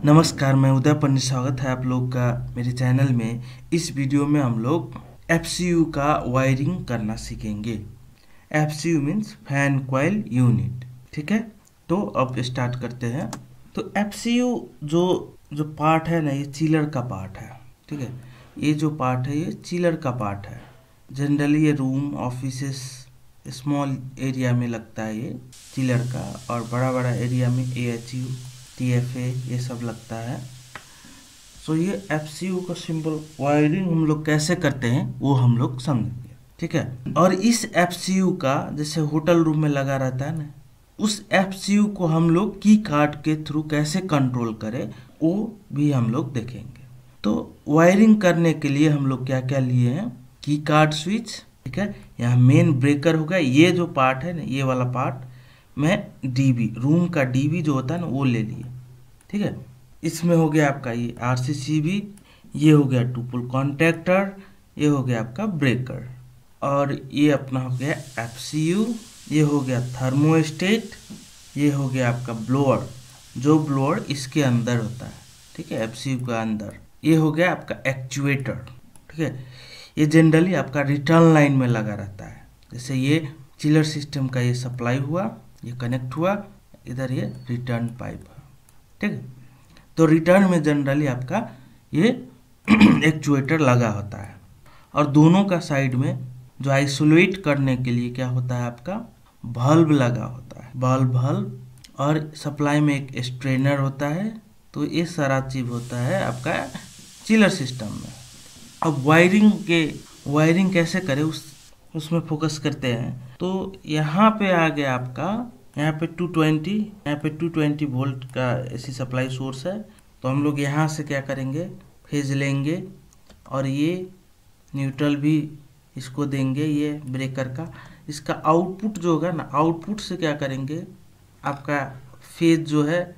नमस्कार, मैं उदय पंडित। स्वागत है आप लोग का मेरे चैनल में। इस वीडियो में हम लोग एफसीयू का वायरिंग करना सीखेंगे। FCU means fan coil unit. ठीक है, तो अब स्टार्ट करते हैं। तो एफसीयू जो पार्ट है ना, ये चिलर का पार्ट है। ठीक है, ये जो पार्ट है ये चिलर का पार्ट है। जनरली ये रूम, ऑफिसेस, स्मॉल एरिया में लगता है ये चिलर का, और बड़ा बड़ा एरिया में एएचयू, टीएफए ये सब लगता है। सो ये एफसीयू का सिंपल वायरिंग हम लोग कैसे करते हैं वो हम लोग समझेंगे। ठीक है, और इस एफसीयू का जैसे होटल रूम में लगा रहता है ना, उस एफसीयू को हम लोग की कार्ड के थ्रू कैसे कंट्रोल करें वो भी हम लोग देखेंगे। तो वायरिंग करने के लिए हम लोग क्या क्या लिए हैं? की कार्ड स्विच, ठीक है, यहाँ मेन ब्रेकर होगा। ये जो पार्ट है ना, ये वाला पार्ट में डीबी, रूम का डीबी जो होता है ना वो ले लिए। ठीक है, इसमें हो गया आपका ये आरसीसीबी, ये हो गया टू पोल कॉन्टैक्टर, ये हो गया आपका ब्रेकर, और ये अपना हो गया एफसीयू, ये हो गया थर्मोस्टेट, ये हो गया आपका ब्लोअर, जो ब्लोअर इसके अंदर होता है। ठीक है, एफसीयू का अंदर। ये हो गया आपका एक्चुएटर। ठीक है, ये जनरली आपका रिटर्न लाइन में लगा रहता है। जैसे ये चिलर सिस्टम का ये सप्लाई हुआ, ये कनेक्ट हुआ, इधर ये रिटर्न पाइप है। ठीक है, तो रिटर्न में जनरली आपका ये एक्चुएटर लगा होता है, और दोनों का साइड में जो आइसोलेट करने के लिए क्या होता है, आपका बल्ब लगा होता है। बल्ब और सप्लाई में एक स्ट्रेनर होता है। तो ये सारा चीज होता है आपका चिलर सिस्टम में। अब वायरिंग कैसे करें उसमें फोकस करते हैं। तो यहाँ पे आ गया आपका, यहाँ पे 220 वोल्ट का एसी सप्लाई सोर्स है। तो हम लोग यहाँ से क्या करेंगे, फेज लेंगे, और ये न्यूट्रल भी इसको देंगे, ये ब्रेकर का। इसका आउटपुट जो होगा ना, आउटपुट से क्या करेंगे, आपका फेज जो है,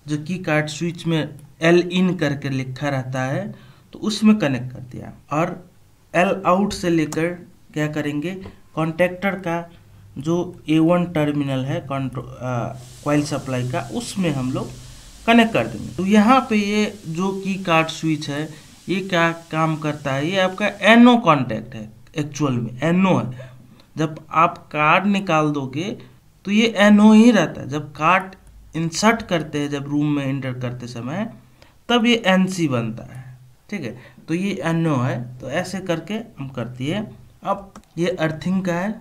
जो की कार्ड स्विच में एल इन करके लिखा रहता है, तो उसमें कनेक्ट कर दिया। और एल आउट से लेकर क्या करेंगे, कॉन्टैक्टर का जो A1 टर्मिनल है कॉइल सप्लाई का, उसमें हम लोग कनेक्ट कर देंगे। तो यहाँ पे ये जो की कार्ड स्विच है, ये क्या काम करता है, ये आपका एनओ कॉन्टैक्ट है। एक्चुअल में एनओ है। जब आप कार्ड निकाल दोगे तो ये एनओ ही रहता है। जब कार्ड इंसर्ट करते हैं, जब रूम में एंटर करते समय, तब ये एनसी बनता है। ठीक है, तो ये एनओ है। तो ऐसे करके हम करती है। अब ये अर्थिंग का है,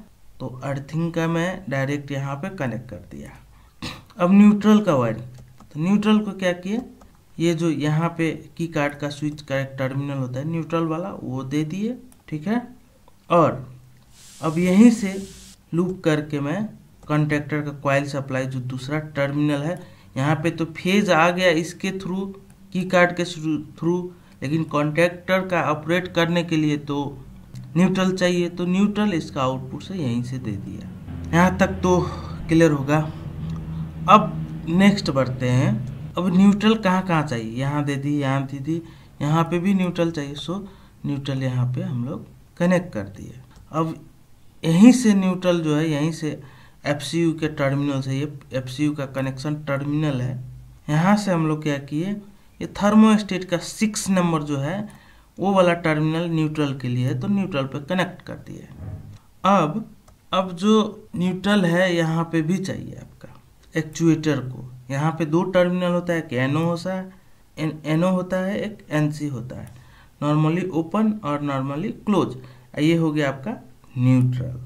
तो अर्थिंग का मैं डायरेक्ट यहाँ पे कनेक्ट कर दिया। अब न्यूट्रल का वायरिंग, तो न्यूट्रल को क्या किए, ये जो यहाँ पे की कार्ड का स्विच का एक टर्मिनल होता है न्यूट्रल वाला, वो दे दिए। ठीक है, और अब यहीं से लूप करके मैं कॉन्टैक्टर का कॉइल सप्लाई जो दूसरा टर्मिनल है, यहाँ पे तो फेज आ गया इसके थ्रू, की कार्ड के थ्रू, लेकिन कॉन्टैक्टर का ऑपरेट करने के लिए तो न्यूट्रल चाहिए। तो न्यूट्रल इसका आउटपुट से यहीं से दे दिया। यहाँ तक तो क्लियर होगा। अब नेक्स्ट बढ़ते हैं। अब न्यूट्रल कहाँ कहाँ चाहिए, यहाँ दे दी, यहाँ दे दी, यहाँ पे भी न्यूट्रल चाहिए। सो न्यूट्रल यहाँ पे हम लोग कनेक्ट कर दिए। अब यहीं से न्यूट्रल जो है, यहीं से एफसीयू के टर्मिनल से, ये एफसीयू का कनेक्शन टर्मिनल है, यहाँ से हम लोग क्या किए, ये थर्मोस्टेट का 6 नंबर जो है वो वाला टर्मिनल न्यूट्रल के लिए है, तो न्यूट्रल पे कनेक्ट कर दिए। अब जो न्यूट्रल है यहाँ पे भी चाहिए आपका एक्चुएटर को। यहाँ पे 2 टर्मिनल होता है, एक एनओ होता है, एक एनसी होता है, नॉर्मली ओपन और नॉर्मली क्लोज। ये हो गया आपका न्यूट्रल।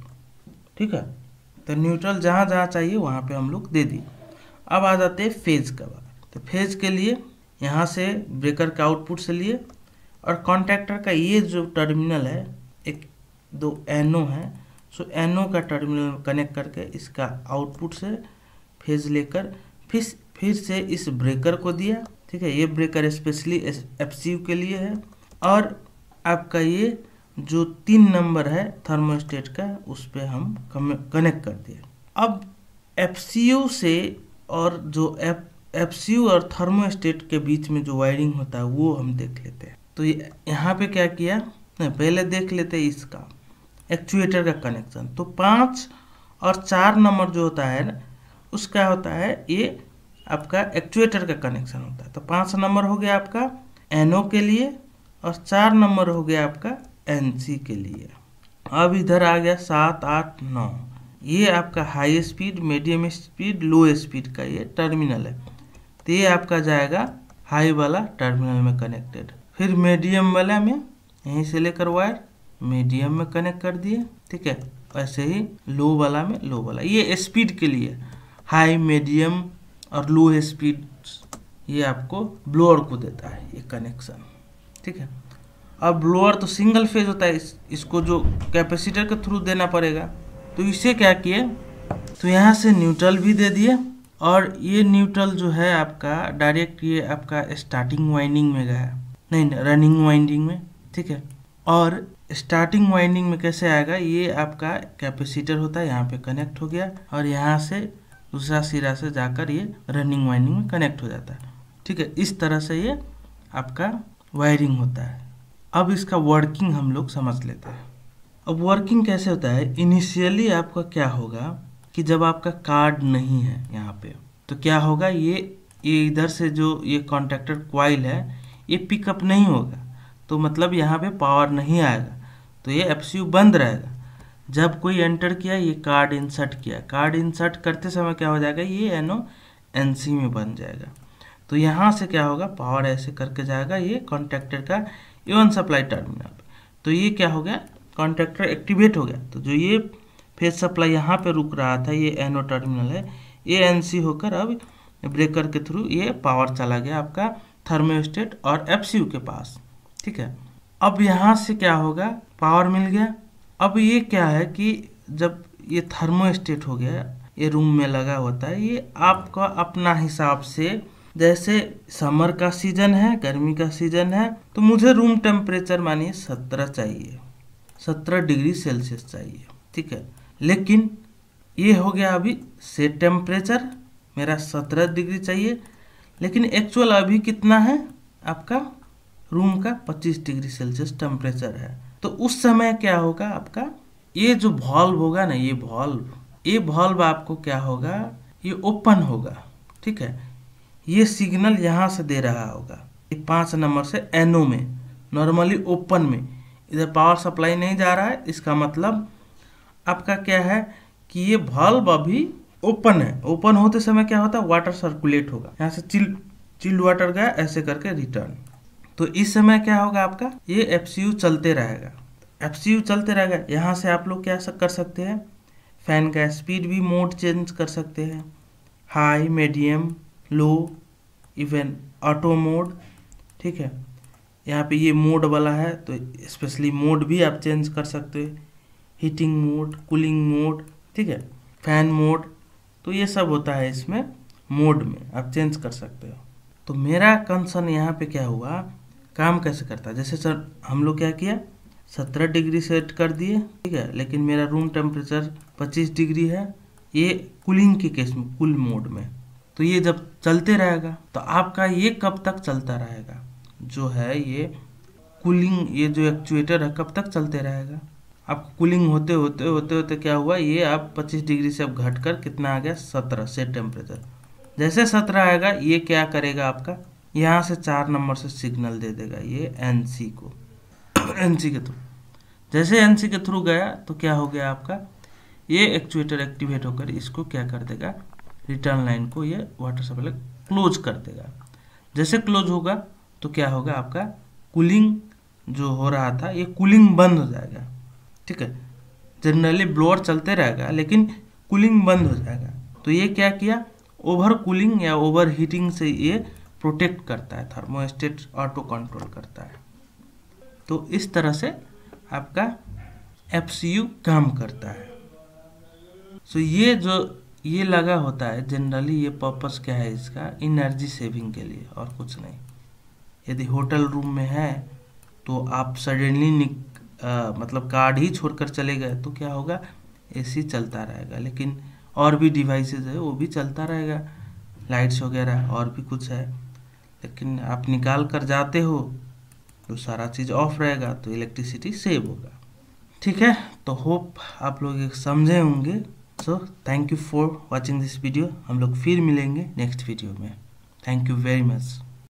ठीक है, तो न्यूट्रल जहाँ जहाँ चाहिए वहाँ पे हम लोग दे दिए। अब आ जाते हैं फेज का बात। तो फेज के लिए यहाँ से ब्रेकर का आउटपुट से लिए, और कॉन्टैक्टर का ये जो टर्मिनल है, 1-2 एनओ है, सो एनओ का टर्मिनल कनेक्ट करके इसका आउटपुट से फेज लेकर फिर से इस ब्रेकर को दिया। ठीक है, ये ब्रेकर स्पेशली एफसीयू के लिए है। और आपका ये जो 3 नंबर है थर्मोस्टेट का, उस पर हम कनेक्ट कर दिए। अब एफसीयू से और जो एफसीयू और थर्मोस्टेट के बीच में जो वायरिंग होता है वो हम देख लेते हैं। तो यहाँ पे क्या किया, पहले देख लेते हैं इसका एक्चुएटर का कनेक्शन। तो 5 और 4 नंबर जो होता है ना, उसका होता है ये आपका एक्चुएटर का कनेक्शन होता है। तो 5 नंबर हो गया आपका NO के लिए और 4 नंबर हो गया आपका NC के लिए। अब इधर आ गया 7, 8, 9, ये आपका हाई स्पीड, मीडियम स्पीड, लो स्पीड का ये टर्मिनल है। तो ये आपका जाएगा हाई वाला टर्मिनल में कनेक्टेड। फिर मीडियम वाला में यहीं से लेकर वायर मीडियम में कनेक्ट कर दिए, ठीक है। ऐसे ही लो वाला में लो वाला, ये स्पीड के लिए हाई, मीडियम और लो स्पीड ये आपको ब्लोअर को देता है ये कनेक्शन, ठीक है। अब ब्लोअर तो सिंगल फेज होता है, इसको जो कैपेसिटर के थ्रू देना पड़ेगा। तो इसे क्या किए, तो यहाँ से न्यूट्रल भी दे दिए और ये न्यूट्रल जो है आपका डायरेक्ट ये आपका स्टार्टिंग वाइंडिंग में गया, नहीं रनिंग वाइंडिंग में, ठीक है। और स्टार्टिंग वाइंडिंग में कैसे आएगा, ये आपका कैपेसिटर होता है, यहाँ पे कनेक्ट हो गया और यहाँ से दूसरा सिरा से जाकर ये रनिंग वाइंडिंग में कनेक्ट हो जाता है, ठीक है। इस तरह से ये आपका वायरिंग होता है। अब इसका वर्किंग हम लोग समझ लेते हैं। अब वर्किंग कैसे होता है, इनिशियली आपका क्या होगा कि जब आपका कार्ड नहीं है यहाँ पे, तो क्या होगा, ये इधर से जो ये कॉन्टैक्टर कॉइल है ये पिकअप नहीं होगा, तो मतलब यहाँ पे पावर नहीं आएगा, तो ये FCU बंद रहेगा। जब कोई एंटर किया, ये कार्ड इंसर्ट किया, कार्ड इंसर्ट करते समय क्या हो जाएगा, ये NO NC में बन जाएगा। तो यहाँ से क्या होगा, पावर ऐसे करके जाएगा ये कॉन्टैक्टर का A1 सप्लाई टर्मिनल। तो ये क्या हो गया, कॉन्टैक्टर एक्टिवेट हो गया। तो जो ये फेज सप्लाई यहाँ पे रुक रहा था, ये NO टर्मिनल है, ये NC होकर अब ब्रेकर के थ्रू ये पावर चला गया आपका थर्मोस्टेट और FCU के पास, ठीक है। अब यहाँ से क्या होगा, पावर मिल गया। अब ये क्या है कि जब ये थर्मोस्टेट हो गया, ये रूम में लगा होता है, ये आपका अपना हिसाब से, जैसे समर का सीजन है, गर्मी का सीजन है, तो मुझे रूम टेम्परेचर मानिए 17 चाहिए, 17 डिग्री सेल्सियस चाहिए, ठीक है। लेकिन ये हो गया अभी सेट टेम्परेचर मेरा 17 डिग्री चाहिए, लेकिन एक्चुअल अभी कितना है आपका रूम का 25 डिग्री सेल्सियस टेम्परेचर है। तो उस समय क्या होगा आपका, ये जो वॉल्व होगा ना, ये वॉल्व आपको क्या होगा, ये ओपन होगा, ठीक है। ये सिग्नल यहाँ से दे रहा होगा, ये 5 नंबर से NO में, नॉर्मली ओपन में, इधर पावर सप्लाई नहीं जा रहा है। इसका मतलब आपका क्या है कि ये वॉल्व अभी ओपन है, ओपन होते समय क्या होता है, वाटर सर्कुलेट होगा, यहाँ से चिल्ड वाटर गया ऐसे करके रिटर्न। तो इस समय क्या होगा आपका, ये FCU चलते रहेगा, FCU चलते रहेगा। यहाँ से आप लोग क्या कर सकते हैं, फैन का स्पीड भी मोड चेंज कर सकते हैं, हाई, मीडियम, लो, इवन ऑटो मोड, ठीक है। यहाँ पे ये मोड वाला है, तो स्पेशली मोड भी आप चेंज कर सकते हैं, हीटिंग मोड, कूलिंग मोड, ठीक है, फैन मोड, तो ये सब होता है इसमें मोड में आप चेंज कर सकते हो। तो मेरा कंसर्न यहाँ पे क्या हुआ, काम कैसे करता है, जैसे सर हम लोग क्या किया, 17 डिग्री सेट कर दिए, ठीक है, लेकिन मेरा रूम टेम्परेचर 25 डिग्री है, ये कूलिंग के केस में, कूल मोड में। तो ये जब चलते रहेगा, तो आपका ये कब तक चलता रहेगा, जो है ये कूलिंग, ये जो एक्चुएटर है कब तक चलते रहेगा। आपको कूलिंग होते होते क्या हुआ, ये आप 25 डिग्री से अब घटकर कितना आ गया, 17 सेट टेम्परेचर। जैसे 17 आएगा, ये क्या करेगा आपका, यहाँ से 4 नंबर से सिग्नल दे देगा ये NC को, NC के थ्रू। जैसे NC के थ्रू गया तो क्या हो गया आपका, ये एक्चुएटर एक्टिवेट होकर इसको क्या कर देगा, रिटर्न लाइन को ये वाटर सप्लाई क्लोज कर देगा। जैसे क्लोज होगा तो क्या होगा आपका, कूलिंग जो हो रहा था ये कूलिंग बंद हो जाएगा, ठीक है। जनरली ब्लोअर चलते रहेगा लेकिन कूलिंग बंद हो जाएगा। तो ये क्या किया, ओवर कूलिंग या ओवर हीटिंग से ये प्रोटेक्ट करता है, थर्मोस्टेट ऑटो कंट्रोल करता है। तो इस तरह से आपका FCU काम करता है। सो ये जो ये लगा होता है जनरली, ये पर्पस क्या है इसका, एनर्जी सेविंग के लिए और कुछ नहीं। यदि होटल रूम में है तो आप सडनली मतलब कार्ड ही छोड़कर चले गए तो क्या होगा, AC चलता रहेगा, लेकिन और भी डिवाइसेस है वो भी चलता रहेगा, लाइट्स वगैरह और भी कुछ है। लेकिन आप निकाल कर जाते हो तो सारा चीज़ ऑफ रहेगा, तो इलेक्ट्रिसिटी सेव होगा, ठीक है। तो होप आप लोग समझे होंगे so thank you for watching this video. हम लोग फिर मिलेंगे नेक्स्ट वीडियो में। Thank you very much.